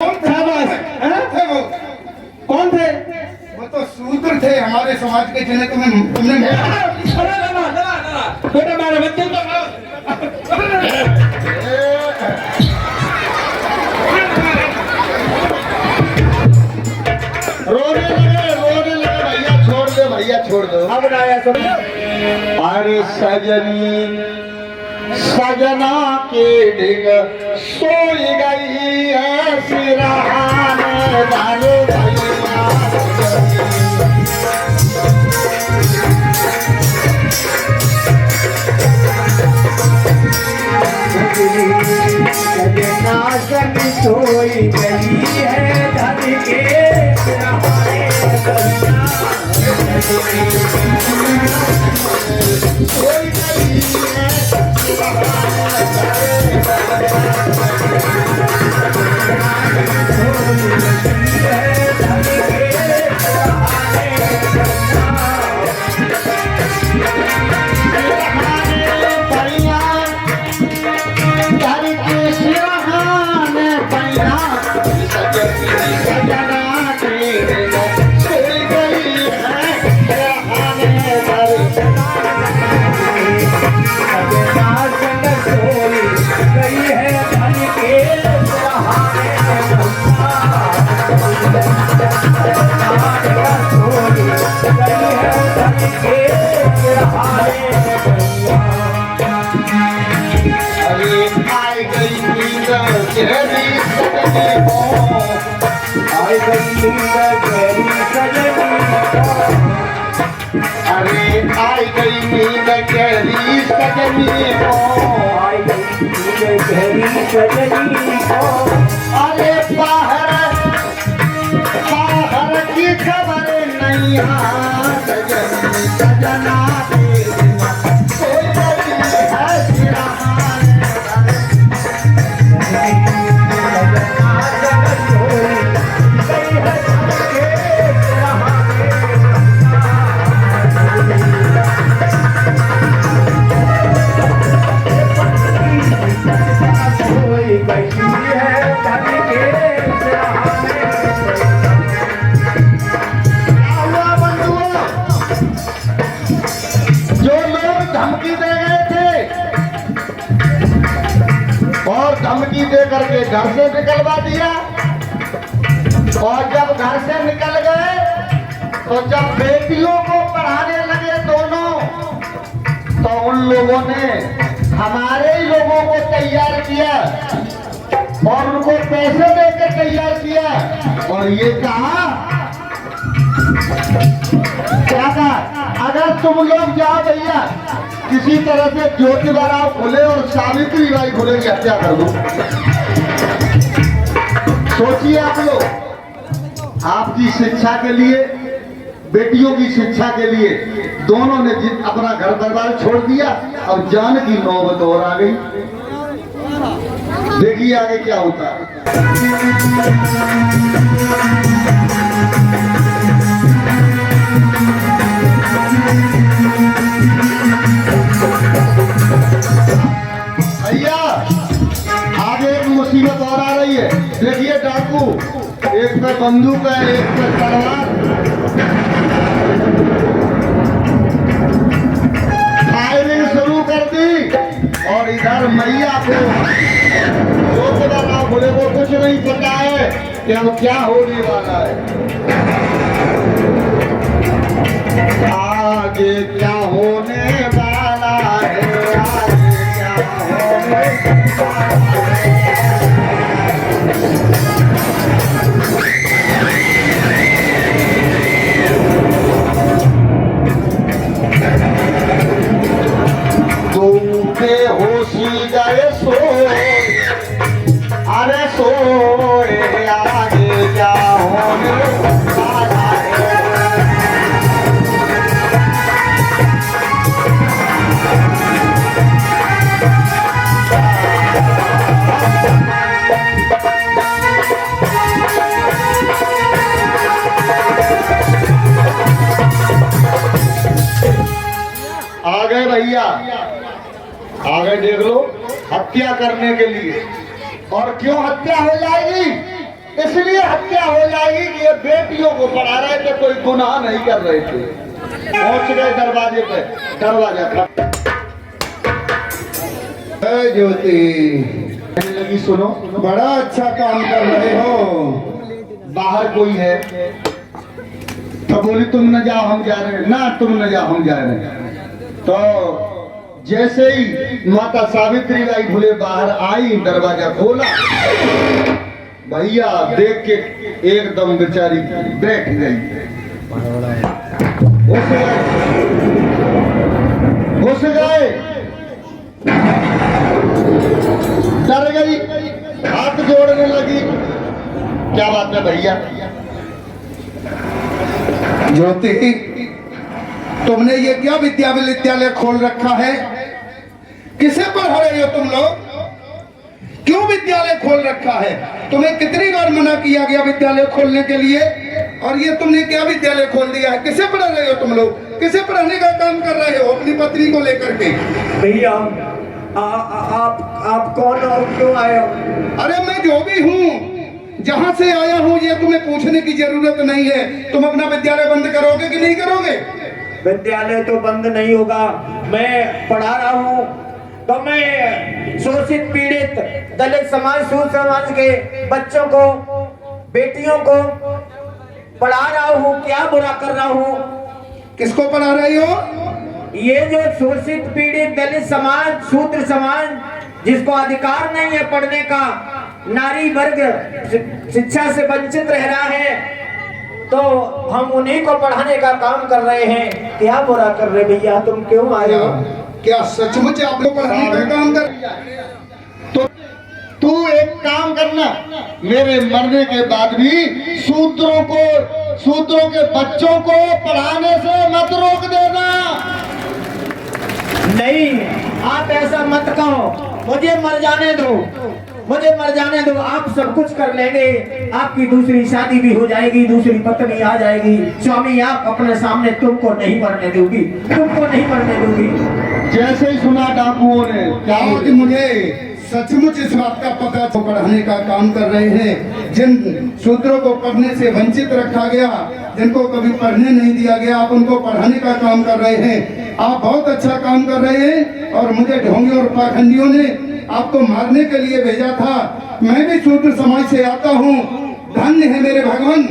कौन था बस? थे वो कौन थे? वो तो शूद्र थे हमारे समाज के, जिन्हें तुमने बेटा मारे बच्चे रोने लगे भैया, छोड़ दो भैया, छोड़ दो। अब आया सुन। अरे सजनी सजना के डिग सोई गई है सिरहाने वाले भैया। सजना जग सोई गई है धन के सिरहाने बलिया। सोई गई है आई गई नींद गहरी सजनी को, आई गई गहरी सजनी को। अरे बाहर की खबर नहीं, सजनी सजना सोई गई है सिरहाने। धमकी दे करके घर से निकलवा दिया, और जब घर से निकल गए तो जब बेटियों को पढ़ाने लगे दोनों, तो उन लोगों ने हमारे ही लोगों को तैयार किया और उनको पैसे देकर तैयार किया, और ये कहा क्या कहा, अगर तुम लोग जाओ भैया किसी तरह से ज्योतिबा खुले और सावित्री बाई खुले की हत्या कर दो। सोचिए आप लोग, आपकी शिक्षा के लिए, बेटियों की शिक्षा के लिए दोनों ने अपना घर परिवार छोड़ दिया, और जान की नौबत और आ गई। देखिए आगे क्या होता है। भैया आगे एक मुसीबत और आ रही है। देखिए डाकू, एक पे बंदूक है, एक पे तलवार, फायरिंग शुरू कर दी, और इधर मैया को बोले को कुछ नहीं पता है कि अब क्या होने वाला है, आगे क्या होने वाला है, आगे क्या होने तुम बेहोशी गए सो, अरे सोए आगे क्या होने वाला है। आ गए भैया, आ गए, देख लो, हत्या करने के लिए। और क्यों हत्या हो जाएगी? हो जाएगी कि ये बेटियों को पढ़ा रहे थे, कोई गुनाह नहीं कर रहे थे। पहुंच गए दरवाजे पे, दरवाजा खड़ा। ज्योति, कहने लगी सुनो, बड़ा अच्छा काम कर रहे हो। बाहर कोई है? तो बोली तुम न जाओ हम जा रहे हैं। ना तुम न जाओ हम जा रहे हैं। तो जैसे ही माता सावित्री बाई भूले बाहर आई, दरवाजा खोला, भैया देख के एकदम बेचारी बैठ गई, घुस गए, डर गई, हाथ जोड़ने लगी। क्या बात है भैया? ज्योति, तुमने ये क्या विद्यालय खोल रखा है? किसे पढ़ा रहे हो तुम लोग? क्यों विद्यालय खोल रखा है? तुम्हें कितनी बार मना किया गया विद्यालय खोलने के लिए, और ये तुमने क्या विद्यालय खोल दिया है? किसे पढ़ा रहे हो तुम लोग? किसे पढ़ाने का काम कर रहे हो अपनी पत्नी को लेकर के? भैया आप कौन और क्यों आए हो? अरे मैं जो भी हूँ, जहाँ से आया हूँ, ये तुम्हें पूछने की जरूरत नहीं है। तुम अपना विद्यालय बंद करोगे कि नहीं करोगे? विद्यालय तो बंद नहीं होगा। मैं पढ़ा रहा हूँ, तो मैं शोषित पीड़ित दलित समाज, सूद समाज के बच्चों को, बेटियों को पढ़ा रहा हूँ। क्या बुरा कर रहा हूँ? किसको पढ़ा रही हो? ये जो शोषित पीड़ित दलित समाज, शूद्र समाज, जिसको अधिकार नहीं है पढ़ने का, नारी वर्ग शिक्षा से वंचित रह रहा है, तो हम उन्हीं को पढ़ाने का काम कर रहे हैं। क्या बुरा कर रहे भैया? तुम क्यों आए हो? क्या सचमुच आप लोग पढ़ाने का काम कर? तो तू एक काम करना, मेरे मरने के बाद भी शूद्रों के बच्चों को पढ़ाने से मत रोक देना। नहीं, आप ऐसा मत कहो। मुझे मर जाने दो, मुझे मर जाने दो। आप सब कुछ कर लेंगे, आपकी दूसरी शादी भी हो जाएगी, दूसरी पत्नी आ जाएगी। स्वामी, आप अपने सामने तुमको नहीं मरने दूंगी, तुमको नहीं मरने दूंगी। जैसे ही सुना डाकुओं ने, क्या कि मुझे सचमुच इस बात का पता, तो पढ़ाने का काम कर रहे हैं। जिन शूद्रों को पढ़ने से वंचित रखा गया, जिनको कभी पढ़ने नहीं दिया गया, आप उनको पढ़ाने का काम कर रहे हैं। आप बहुत अच्छा काम कर रहे हैं, और मुझे ढोंगी और पाखंडियों ने आपको मारने के लिए भेजा था। मैं भी शूद्र समाज से आता हूँ। धन्य है मेरे भगवान,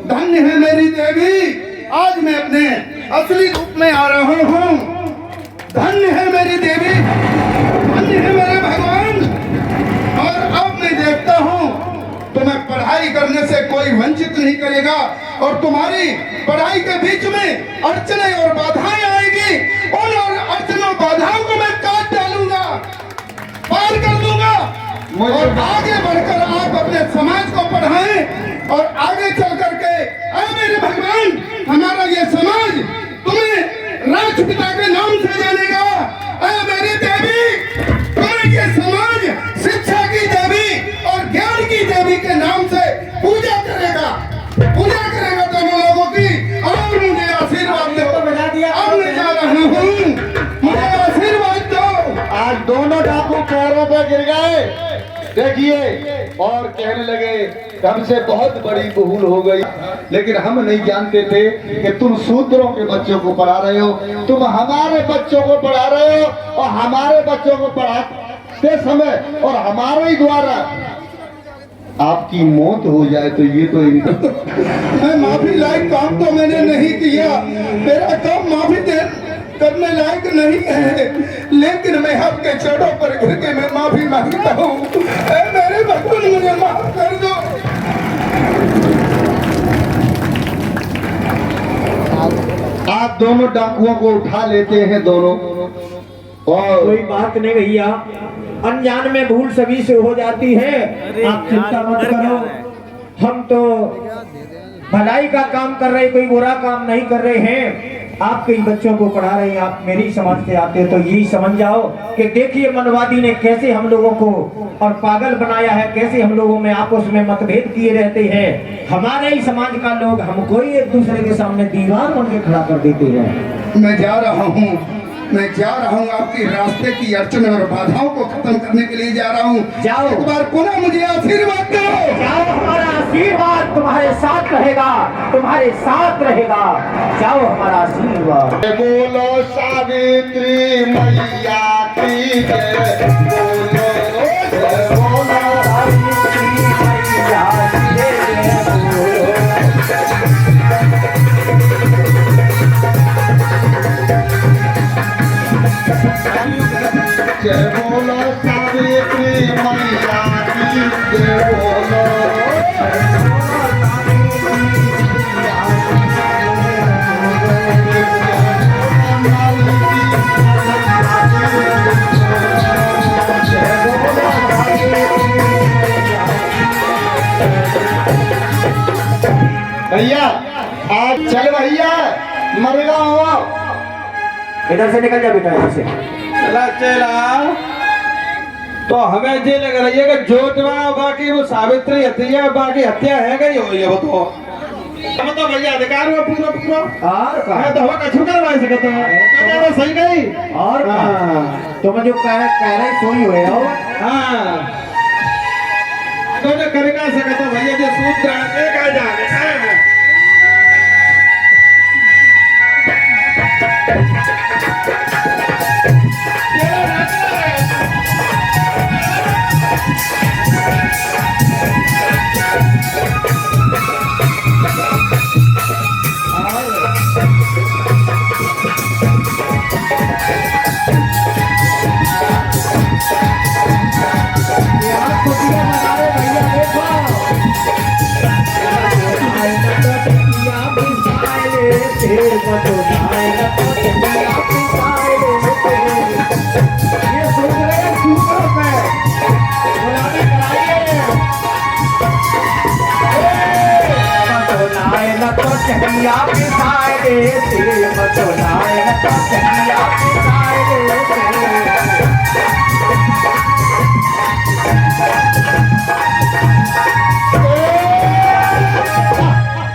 धन्य है मेरी देवी। आज मैं अपने असली रूप में आ रहा हूँ। धन्य है मेरी देवी, धन्य है मेरे भगवान। और अब मैं देखता हूँ, तुम्हें पढ़ाई करने से कोई वंचित नहीं करेगा, और तुम्हारी पढ़ाई के बीच में अड़चने और बाधाएं आएगी। उन अड़चनों बाधाओं को मैं काट डालूंगा, पार कर दूंगा, और आगे बढ़कर आप अपने समाज को पढ़ाएं, और आगे चल करके मेरे भगवान, हमारा ये समाज तुम्हें राष्ट्रपिता के नाम से जानेगा। मेरी देवी, तुम्हें ये समाज शिक्षा की देवी और ज्ञान की देवी के नाम से पूजा करेगा तुम लोगों की। और मुझे आशीर्वाद दो। अब मैं जा रहा हूँ, मुझे आशीर्वाद दो। आज दोनों डाकू पैरों पर गिर गए, देखिए, और कहने लगे हमसे बहुत बड़ी भूल हो गई, लेकिन हम नहीं जानते थे कि तुम शूद्रों के बच्चों को पढ़ा रहे हो, तुम हमारे बच्चों को पढ़ा रहे हो, और हमारे बच्चों को पढ़ाते समय और हमारे ही द्वारा आपकी मौत हो जाए तो ये तो मैं माफी लायक काम तो मैंने नहीं किया, मेरा काम माफी करने लायक नहीं है, लेकिन मैं आपके चरणों पर गिर के मैं माफी मांगता हूँ। मेरे भगवान, मुझे माफ कर दो। आप दोनों डाकुओं को उठा लेते हैं दोनों, और कोई बात नहीं भैया, अनजान में भूल सभी से हो जाती है। आप चिंता मत करो, हम तो भलाई का काम कर रहे, कोई बुरा काम नहीं कर रहे हैं। आपके ही बच्चों को पढ़ा रहे हैं। आप मेरी समाज से आते हो तो यही समझ जाओ कि देखिए मनवादी ने कैसे हम लोगों को और पागल बनाया है, कैसे हम लोगों में आपस में मतभेद किए रहते हैं। हमारे ही समाज का लोग हमको ही एक दूसरे के सामने दीवार बन के खड़ा कर देते हैं। मैं जा रहा हूँ, आपकी रास्ते की अड़चन और बाधाओं को खत्म करने के लिए जा रहा हूँ। जाओ, एक बार पुनः मुझे आशीर्वाद दो। जाओ, हमारा आशीर्वाद तुम्हारे साथ रहेगा, तुम्हारे साथ रहेगा। जाओ हमारा आशीर्वाद। बोलो सावित्री मैया की जय, बोलो जय, बोलो सावित्री मैया की जय, बोलो। जय बोलो सावित्री मैया की जय, बोलो भैया आज चल भैया मरेगा हो। इधर से निकल जा बेटा, इधर से। चला चला तो हमें जे लग रही है कि जोतवा बाकी वो सावित्री हत्या बाकी हत्या है गई हो ये तो हम तो भैया अधिकार हुआ पूरा पूरा और का मैं तो हवा कछु करवा सकता है तो सही गई और का हाँ तुम जो कह रहे सोई हुए हो। हाँ तो जो करेगा सकता भैया जो सूत्र है का जाने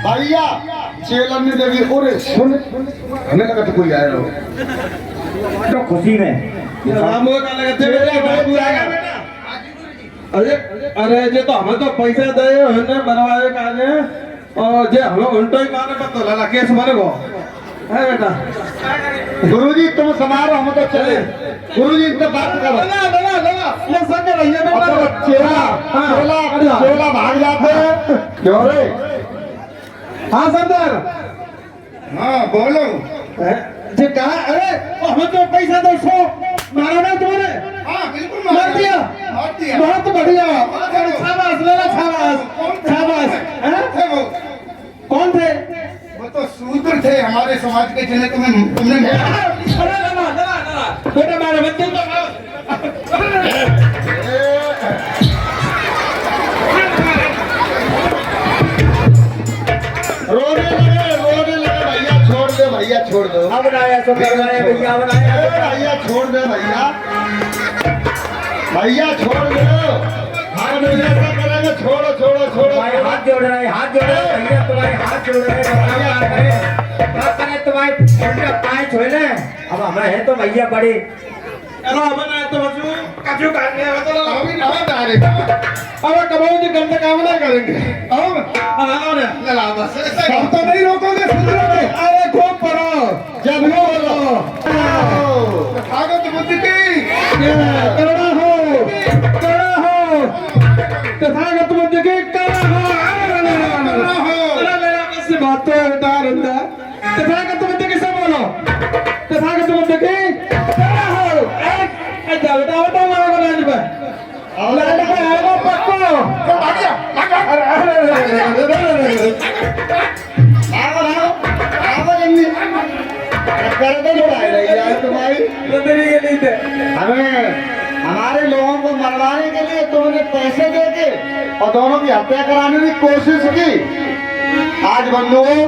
भैया चेलन ने देवी ओरे सुन हमें लगा तो कोई आया हो तो खुशी में राम का लगते मेरे बाबू आएगा बेटा। अरे अरे जे तो हमें तो पैसा दे हमने बनवाए काने और जे हमें उल्टो ही माने पर तो लला केस मारे को है बेटा। गुरुजी तुम समारो हम तो चले गुरुजी इनसे बात करो। लला लला लला ये संग रहिए और बेटा तो चेला चेला भाग जाते हैं क्यों रे। हाँ सरदार हाँ बोलो। जे कहा अरे हमें तो पैसा दो सो मारा ना तुम्हारे हाँ बिल्कुल मार दिया मार दिया। बहुत बढ़िया शाबाश लला शाबाश शाबाश हैं? थे वो कौन थे वो तो शूद्र थे हमारे समाज के जिन्हें तुमने अरे लला लला लला बेटा मारे बच्चे तो रोने लगे भैया छोड़ दे भैया छोड़ दो। अब बनाया सो बनाया भैया बनाया। भैया छोड़ दे भैया भैया छोड़ दो। हाँ ऐसा करेंगे छोड़ो छोड़ो छोड़ो। तुम्हारे हाथ जोड़ रहे हैं, हाथ जोड़ रहे हैं भैया, तुम्हारे हाथ जोड़ रहे हैं। क्या करें तुम्हारे उनका पाए छोड़े। अब हमें है तो भैया बड़े चलो बना तो बच्चों कछु करने है तो लला अभी ना डालेगा। अब कबो जी गंदा काम ना करेंगे अब आओ ना लला बस ऐसे हम तो नहीं रोकोगे शूद्रों को। अरे खूब पढ़ो जब हो बोलो भागवत बुद्ध की करुणा हो तथागत बुद्ध की करुणा हो बस बात तो उतार अंदर तथागत बुद्ध की सब बोलो तथागत बुद्ध की करुणा हो अच्छा बेटा बेटा मारो को लाज पे लाज पे आएगा पक्को भाग गया कर दो यार तुम्हारी मंदिर के लिए थे हमें हमारे लोगों को मरवाने के लिए तुमने पैसे दे के और दोनों की हत्या कराने की कोशिश की। आज बंधुओं